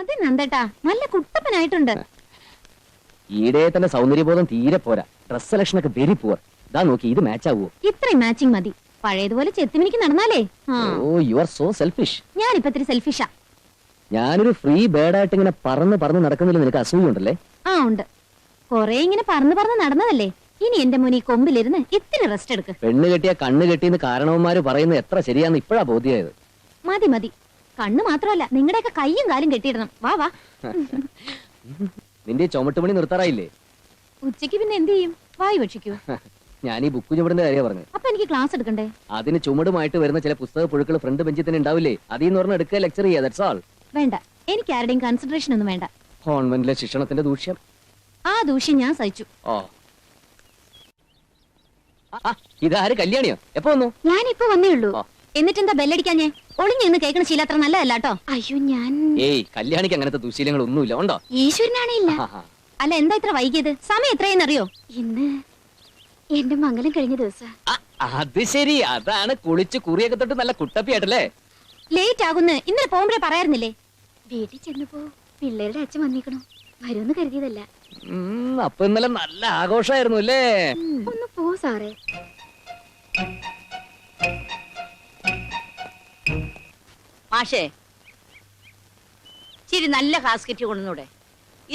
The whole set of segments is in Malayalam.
അത് നന്ദേട്ടാ നല്ല കുട്ടപ്പനായിട്ടുണ്ട്. ഈടെ തന്നെ സൗന്ദര്യബോധം തീരെ പോരാ. ഡ്രസ് സെലക്ഷൻ ഒക്കെ വെരി പുവർ. ദാ നോക്കി, ഇത് മാച്ച് ആവോ? ഇത്രയും മാച്ചിങ് മതി. പഴയതുപോലെ ചെത്തിമിനിക്ക് നടന്നാലേ. ഓ യു ആർ സോ സെൽഫിഷ്. ഞാനിപ്പോ ഇത്തിരി സെൽഫിഷാ. ഞാനൊരു ഫ്രീ ബേർഡ് ആയിട്ട് ഇങ്ങനെ പറന്ന് നടക്കുന്നില്ല, നിനക്ക് അസൂയുണ്ടല്ലേ? ആ ഉണ്ട്. കൊറേ ഇങ്ങനെ പറന്ന് നടന്നതല്ലേ. ഇനി എന്റെ മുനി കൊമ്പിലിരുന്ന് ഇത്തിരി റെസ്റ്റ് എടുക്ക്. പെണ്ണ് കെട്ടിയ കണ്ണ് കെട്ടിന്ന് കാരണവന്മാര് പറയുന്നത് എത്ര ശരിയാന്ന് ഇപ്പഴാ ബോധ്യമായത്. മതി മതി. കണ്ണ് മാത്രമല്ല, നിങ്ങളുടെയൊക്കെ കയ്യും കാലും കെട്ടിയിടണം. വാ വാ. നിന്റെ ചുമട്ടുപണി നിർത്താറായില്ലേ? ഉച്ചക്ക് പിന്നെ എന്ത് ചെയ്യും? വായി ഭക്ഷിക്കൂ. ഞാൻ ഈ ബുക്ക് ചുമടിന്റെ കാര്യം പറഞ്ഞു. അപ്പൊ എനിക്ക് ക്ലാസ് എടുക്കണ്ടേ? അതിന് ചുമടുമായിട്ട് വരുന്ന ചില പുസ്തക പുഴുക്കൾ ഫ്രണ്ട് ബെഞ്ചിൽ തന്നെ ഉണ്ടാവില്ലേ? അതിന്ന് പറഞ്ഞ എടുക്കുക, ലെക്ചർ ചെയ്യുക. That's all. വേണ്ട, എനിക്ക് ആരുടെയും കൺസിഡറേഷൻ ഒന്നും വേണ്ട. കോൺവെന്റിലെ ശിക്ഷണത്തിന്റെ ദൂഷ്യം. ആ ദൂഷ്യം ഞാൻ സഹിച്ചു. ഓ ഇതാര്? കല്യാണിയോ? എപ്പോ വന്നു? ഞാനിപ്പോ വന്നേ ഉള്ളൂ. എന്നിട്ടെന്താ ബെല്ലടിക്കാഞ്ഞേ? ഒളിഞ്ഞെന്ന് കേൾക്കണ ശീലം അത്ര നല്ലതല്ല കേട്ടോ. അയ്യോ ഞാൻ ഏയ് കല്യാണിക്ക് അങ്ങനത്തെ ദുശീലങ്ങൾ ഒന്നുമില്ല. ഉണ്ടോ? ഈശ്വരനാണേ ഇല്ല. അല്ല എന്താ ഇത്ര വൈകിയത്? സമയം എത്രയെന്നറിയോ? ഇന്ന് എന്റെ മംഗലം കഴിഞ്ഞ ദിവസം. അത് ശരി, അതാണ് കുളിച്ച് കുറിയൊക്കെ തൊട്ട് നല്ല കുട്ടപ്പിയായിട്ടല്ലേ? ലേറ്റ് ആകുന്ന് ഇന്നലെ പോകുമ്പോഴേ പറയാറുന്നില്ലേ? വീട്ടിൽ ചെന്നപ്പോ പിള്ളേരുടെ അച്ഛൻ വന്നിക്കണോ, വരുമെന്ന് കരുതിയതല്ല. അപ്പൊ ഇന്നലെ നല്ല ആഘോഷമായിരുന്നു അല്ലേ? ഒന്ന് പോ സാറേ. മാഷേ, ചിരി നല്ല കാസ്കറ്റ് കൊണ്ടുകൂടെ?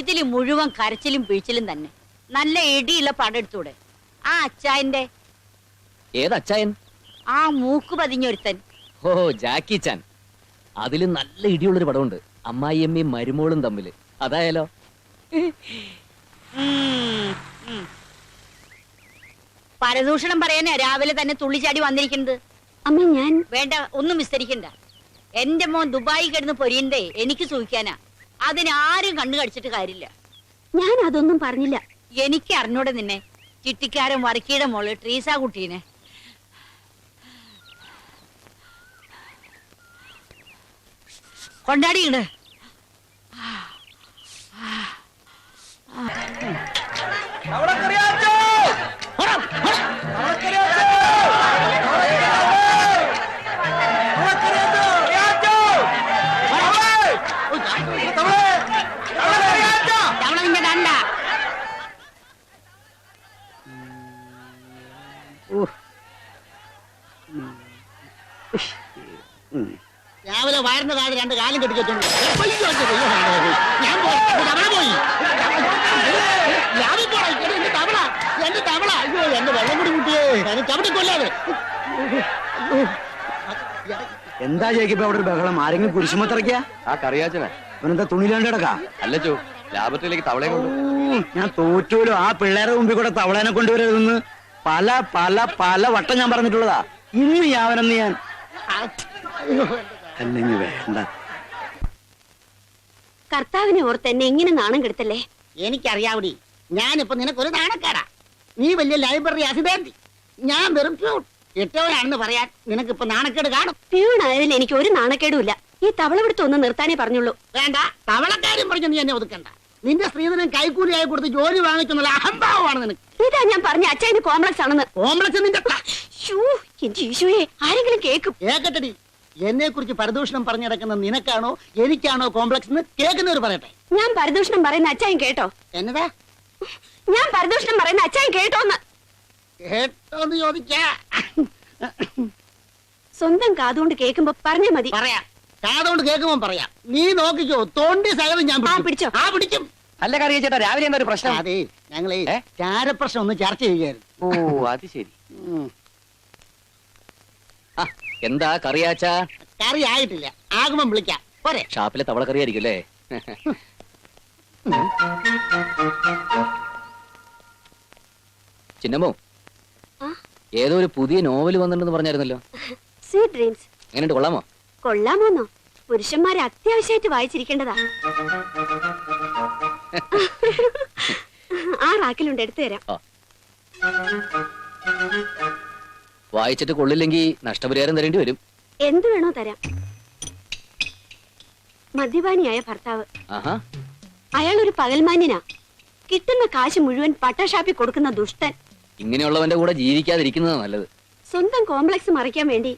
ഇതില് മുഴുവൻ കരച്ചിലും പിഴിച്ചിലും തന്നെ. നല്ല ഇടിയുള്ള പടം എടുത്തൂടെ? ആ അച്ചായന്റെ. ഏത് അച്ചായൻ? ആ മൂക്ക് പതിഞ്ഞൊരുത്തൻ. ഓ ജാക്കി ചാൻ. അതില് നല്ല ഇടിയുള്ളൊരു പടമുണ്ട്, അമ്മായിയമ്മയും മരുമോളും തമ്മില്. അതായാലോ? പരദൂഷണം പറയാനാ രാവിലെ തന്നെ തുള്ളിച്ചാടി വന്നിരിക്കുന്നത്. അമ്മ ഞാൻ വേണ്ട, ഒന്നും വിസ്തരിക്കണ്ട. എന്റെ മോൻ ദുബായി കിടന്ന് പൊരിയണ്ടേ എനിക്ക് സൂഹിക്കാനാ. അതിനാരും കണ്ണു കടിച്ചിട്ട് കാര്യമില്ല. ഞാൻ അതൊന്നും പറഞ്ഞില്ല. എനിക്ക് അറിഞ്ഞൂടെ നിന്നെ, ചിട്ടിക്കാരൻ വർക്കിയുടെ മോള് ട്രീസ കുട്ടീനെ. കൊണ്ടാടിയുണ്ട്. രാവിലെ വയറിന്റെ കാത് രണ്ട് കാലം കെട്ടിക്കെട്ടുണ്ട്. എന്റെ വെള്ളം കൂടി കുട്ടിയെ ചവിട്ടി കൊല്ലാതെ. എന്താ ചോദിക്കപ്പോ അവിടെ ഒരു ബഹളം? ആരെങ്കിലും കുരിശുമത്തിറക്കിയ? ആ കറിയാച്ചനാ. അവനെന്താ തുണിയിലാണ്ട് കിടക്കാ? അല്ല ചോ, ലാബറട്ടറിയിലേക്ക് തവളയെ കൊണ്ട്. ഞാൻ തോറ്റോലും ആ പിള്ളേരെ മുമ്പിൽ കൂടെ തവളേനെ കൊണ്ടുവരരുതെന്ന് പല പല പല വട്ടം ഞാൻ പറഞ്ഞിട്ടുള്ളതാ. ഇന്ന് യാവനെന്ന് ഞാൻ അല്ലെങ്കിൽ വേണ്ട. കർത്താവിനെ ഓർത്ത് എന്നെ എങ്ങനെ നാണം കെടുത്തല്ലേ? എനിക്കറിയാവടി, ഞാനിപ്പോ നിനക്കൊരു നാണക്കാരാ. നീ വലിയ ലൈബ്രറി അസിഡന്റ്, ഞാൻ വെറും പ്യൂൺ. എട്ടവനാണെന്ന് പറയാൻ നിനക്കിപ്പോ നാണക്കേട് കാണും. പ്യൂണായതിൽ എനിക്ക് ഒരു നാണക്കേടുമില്ല. ഈ തവളപിടുത്തം ഒന്ന് നിർത്താനേ പറഞ്ഞുള്ളൂ. വേണ്ട, തവളക്കാരും പറഞ്ഞു നീ എന്നെ ഒതുക്കണ്ട. നിന്റെ സ്ത്രീധനം കൈക്കൂലിയായി കൊടുത്ത് ജോലി വാങ്ങിച്ചെന്നുള്ള അഹംഭാവമാണ് നിനക്ക്. ഇതാ ഞാൻ പറഞ്ഞ അച്ഛന് കോംപ്ലക്സ് ആണെന്ന്. കോംപ്ലക്സ് നിന്റെ ഈശോയെ, ആരെങ്കിലും കേക്കും. കേക്കട്ടടി, എന്നെ കുറിച്ച് പരദൂഷണം പറഞ്ഞു നടക്കുന്ന നിനക്കാണോ എനിക്കാണോ കോംപ്ലക്സ് എന്ന് കേൾക്കുന്നവർ പറയട്ടെ. ഞാൻ പരദൂഷണം പറയുന്ന അച്ഛൻ കേട്ടോ? എന്നതാ ഞാൻ പരദൂഷണം പറയുന്ന അച്ഛൻ കേട്ടോന്ന്? കേട്ടോന്ന് ചോദിക്കാ. സ്വന്തം കാതുകൊണ്ട് കേൾക്കുമ്പോ പറഞ്ഞാ മതി. പറയാം, കാതുകൊണ്ട് കേൾക്കുമ്പോ പറയാം. നീ നോക്കിക്കോ, തോണ്ടി സകലം ഞാൻ പിടിച്ചോ? ആ പിടിക്കും. അല്ല കറിയ ചേട്ടാ, രാവിലെ എന്താ ഒരു പ്രശ്നം? അതെ, ഞങ്ങളെ ചാരപ്രശ്നം ഒന്ന് ചർച്ച ചെയ്യുകയായിരുന്നു. ഓ അത് ശരി. എന്താ കറിയാച്ചാ? കറി ആയിട്ടില്ല, ആകുമ്പം വിളിക്കാം. പോരെ? ഷാപ്പിലെ തവള കറി ആയിരിക്കും അല്ലേ? ചിന്നമ്മോ, ഏതോ ഒരു പുതിയ നോവൽ വന്നിട്ടുണ്ടെന്ന് പറഞ്ഞായിരുന്നല്ലോ. Sweet dreams. എങ്ങനെയുണ്ട്, കൊള്ളാമോ? കൊള്ളാമോന്നോ? പുരുഷന്മാരെ അത്യാവശ്യമായിട്ട് വായിച്ചിരിക്കേണ്ടതാ. ആ റാക്കിലുണ്ട്, എടുത്തു തരാം. വായിച്ചിട്ട് കൊള്ളില്ലെങ്കിൽ നഷ്ടപരിഹാരം തരേണ്ടി വരും. എന്തു വേണോ തരാം. മദ്യപാനിയായ ഭർത്താവ്. അയാൾ ഒരു പകൽമാന്യനാ. കിട്ടുന്ന കാശ് മുഴുവൻ പട്ടഷാപ്പിൽ കൊടുക്കുന്ന ദുഷ്ടൻ. ഇങ്ങനെയുള്ളവന്റെ കൂടെ ജീവിക്കാതിരിക്കുന്നതാ നല്ലത്. സ്വന്തം കോംപ്ലക്സ് മറയ്ക്കാൻ വേണ്ടി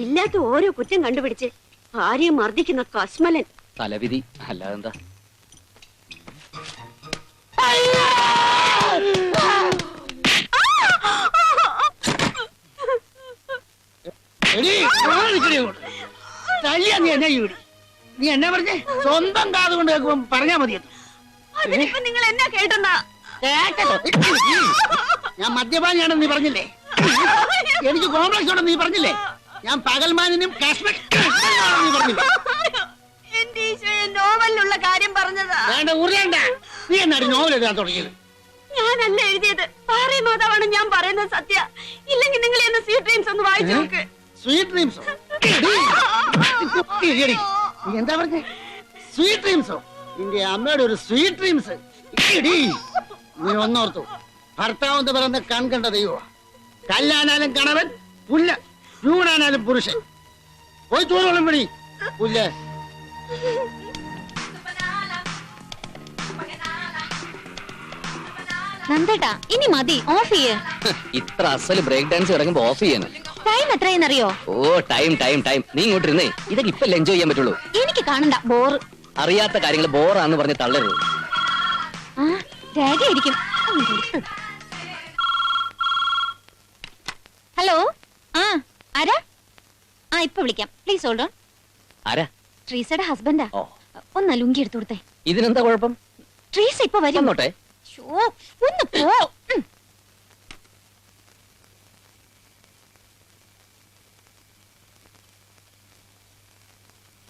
ഇല്ലാത്ത ഓരോ കുറ്റം കണ്ടുപിടിച്ച് ഭാര്യയെ മർദ്ദിക്കുന്ന കസ്മലൻ. തലവിധി അല്ലാതെന്താ. നീ എന്നെ ഈടി, നീ എന്നെ പറഞ്ഞേ സ്വന്തം കാത് കൊണ്ട് കേൾക്കുമ്പോ പറഞ്ഞാ മതി. അതിനിപ്പോ നിങ്ങൾ എന്നാ കേട്ടെന്നാ? കേട്ടല്ലോ. ഞാൻ മദ്യപാനിയാണെന്ന് നീ പറഞ്ഞില്ലേ? എനിക്ക് കോംപ്ലക്സ് ഉണ്ടെന്ന് നീ പറഞ്ഞില്ലേ? ഞാൻ പകൽമാനും കാശ്മീർ നീ പറഞ്ഞില്ലേ? എന്റെ ഈശോയെ, നോവലിലുള്ള കാര്യം പറഞ്ഞതാ. വേണ്ട ഉറിയണ്ട. നീ എന്നാടി നോവൽ എഴുതാൻ തുടങ്ങിയത്? ഞാനല്ല എഴുതിയത്, പാറേ മാതാവാണ് ഞാൻ പറയുന്നത് സത്യ. ഇല്ലെങ്കിൽ നിങ്ങൾ എന്നെ സ്വീറ്റ് ഡ്രീംസ് ഒന്ന് വായിച്ചു നോക്ക്. സ്വീറ്റ് ഡ്രീംസോ? നീ എന്താ പറഞ്ഞേ? സ്വീറ്റ് ഡ്രീംസോ? നിന്റെ അമ്മയുടെ ഒരു സ്വീറ്റ് ഡ്രീംസ്. നീ ഒന്നോർത്തു, ഭർത്താവെന്ന് പറയുന്ന കൺകണ്ട ദൈവ. കല്ലാനാലും കണവൻ, പുല്ല ചൂടാനാലും പുരുഷൻ. പോയി ചൂടോളം പിടി പുല്ല്. നന്ദേട്ടാ, ഇനി മതി, ഓഫ് ചെയ്യ്. ഇത്ര അസല് ബ്രേക്ക് ഡാൻസ് ഇറങ്ങുമ്പോ ഓഫ് ചെയ്യണം. ടൈം എത്രയെന്നറിയോ? ഓ ടൈം ടൈം ടൈം. നീ ഇങ്ങോട്ട് ഇരുന്നേ, ഇതൊക്കെ ഇപ്പൊ എൻജോയ് ചെയ്യാൻ പറ്റുള്ളൂ. എനിക്ക് കാണണ്ട, ബോറ്. അറിയാത്ത കാര്യങ്ങൾ ബോറാന്ന് പറഞ്ഞ് തള്ളരുത്. ആ, രേഖയായിരിക്കും. ഹലോ, ആ ആരാ? ആ, ഇപ്പൊ വിളിക്കാം. Please hold on. ആരാ? ട്രീസയുടെ ഹസ്ബൻഡാ. ഓ, ഒന്ന് ലുങ്കി എടുത്തു കൊടുത്തേ. ഇതിനെന്താ കുഴപ്പം? ട്രീസ ഇപ്പൊ വരും. വന്നോട്ടെ. ശ്ശോ, ഒന്ന് പോ.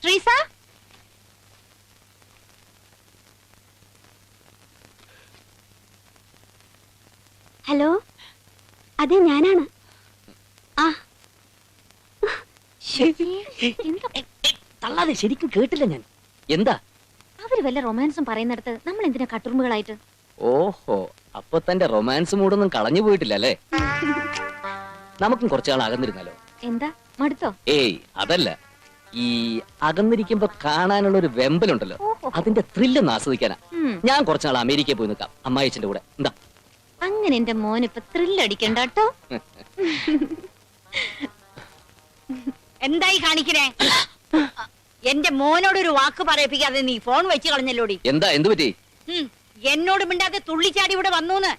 ട്രീസ, ഹലോ, അതെ ഞാനാണ്. ആ എന്താ? തള്ളാതെ, ശരിക്കും കേട്ടില്ല ഞാൻ. എന്താ? അവര് വല്ല റൊമാൻസും പറയുന്നിടത്ത് നമ്മൾ എന്തിനാ കട്ടുറുമ്പുകളായിട്ട്? ഓഹോ, അപ്പൊ തന്റെ റൊമാൻസ് മൂടൊന്നും കളഞ്ഞു പോയിട്ടില്ല അല്ലേ? നമുക്കും കുറച്ചാൾ അകന്നിരുന്നാലോ? എന്താ, മടുത്തോ? ഏയ് അതല്ല, ഈ അകന്നിരിക്കുമ്പോ കാണാനുള്ള ഒരു വെമ്പലുണ്ടല്ലോ, ഓഹോ. അതിന്റെ ത്രില്ലൊന്ന് ആസ്വദിക്കാനാ. ഉം. ഞാൻ കുറച്ചാൾ അമേരിക്കയിൽ പോയി നിൽക്കാം അമ്മായിച്ചന്റെ കൂടെ. എന്താ? അങ്ങനെ എന്റെ മോൻ ഇപ്പൊ ത്രില്ലടിക്കണ്ട കേട്ടോ. എന്തായി കാണിക്കണേ? എന്റെ മോനോടൊരു വാക്ക് പറയിപ്പിക്കാതെ നീ ഫോൺ വെച്ച് കളഞ്ഞല്ലോടി. എന്താ, എന്തു പറ്റി? എന്നോട് മിണ്ടാതെ തുള്ളിച്ചാടി ഇവിടെ വന്നൂന്ന്.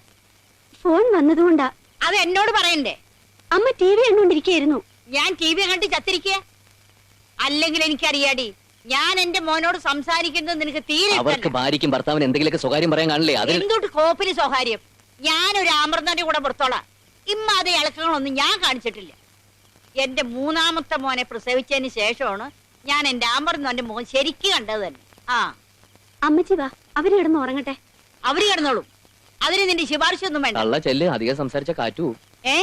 ഫോൺ വന്നതുകൊണ്ടാ. അത് എന്നോട് പറയണ്ടേ? അമ്മ ടി വി കണ്ടോണ്ടിരിക്കായിരുന്നു. ഞാൻ ടി വി കണ്ട് ചത്തിരിക്കുക? അല്ലെങ്കിൽ എനിക്കറിയാടി, ഞാൻ എന്റെ മോനോട് സംസാരിക്കുന്നത് നിനക്ക് തീരെ അവർക്ക് ഭാര്യയ്ക്കും ഭർത്താവിന് എന്തെങ്കിലുമൊക്കെ സ്വകാര്യം പറയാൻ കാണില്ലേ? അതിൽ എന്തുട്ട് കോപ്പിന് സ്വകാര്യം? ഞാനൊരു ആമൃതന്റെ കൂടെ പുറത്തോളാം. ഇമ്മാതെ ഇളക്കങ്ങളൊന്നും ഞാൻ കാണിച്ചിട്ടില്ല. എന്റെ മൂന്നാമത്തെ മോനെ പ്രസവിച്ചതിന് ശേഷമാണ് ഞാൻ എന്റെ ആമൃതന്റെ മോൻ ശരിക്കും കണ്ടത് തന്നെ. ആ, അമ്മച്ചി വാ, അവര് കിടന്ന് ഉറങ്ങട്ടെ. അവര് കിടന്നോളും. അതിന് നിന്റെ ശുപാർശ ഒന്നും വേണ്ട. കള്ള ചെല്ല്, അധികം സംസാരിച്ച കാറ്റു. ഏ,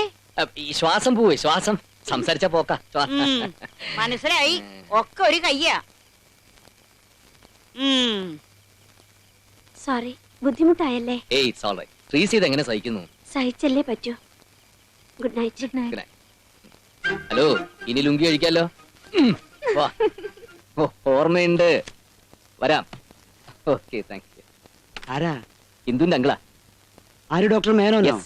ഈ ശ്വാസം പോവേ, ശ്വാസം സംസാരിച്ച പോക്ക. മനസ്സിലായി. ഒക്കെ ഒരു കയ്യാ. സോറി, ബുദ്ധിമുട്ടായല്ലേ? ഏയ് ഇറ്റ്സ് ഓൾ റൈറ്റ്. ട്രീസ് ഇത് എങ്ങനെ സഹിക്കുന്നു? സഹിച്ചല്ലേ പറ്റൂ. Good night. Good night. Good night. Hello, ഇനി ലുങ്കി കഴിക്കാലോ? വാ. ഓ, ഓർമ്മയുണ്ട്, വരാം. Okay, thank you. ആരാ? ഇന്ദുന്റെ അങ്കിളാ. ആര്? ഡോക്ടർ മേനോനോ? Yes.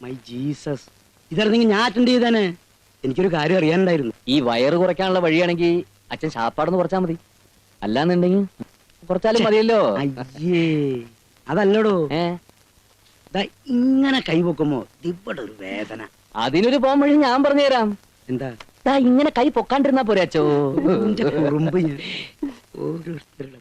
മൈ ജീസസ്, ഇതായിരുന്നെങ്കിൽ ഞാൻ അറ്റൻഡ് ചെയ്തേനെ. എനിക്കൊരു കാര്യം അറിയാനുണ്ടായിരുന്നു. ഈ വയറ് കുറയ്ക്കാനുള്ള വഴിയാണെങ്കിൽ അച്ഛൻ ശാപ്പാടെന്ന് കുറച്ചാൽ മതി. അല്ലാന്നുണ്ടെങ്കിൽ കുറച്ചാലും മതിയല്ലോ. അയ്യേ, അതല്ലടോ. ഏ, ദാ ഇങ്ങനെ കൈവെക്കുമ്പോ ഇവിടെ ഒരു വേദന. അതിനൊരു പോം വഴി ഞാൻ പറഞ്ഞു തരാം. എന്താ? ദാ ഇങ്ങനെ കൈ പൊക്കാണ്ടിരുന്നാ പോരെ അച്ചോ. കുറുമ്പ് ഞാൻ ഓരോരുത്തരുടെ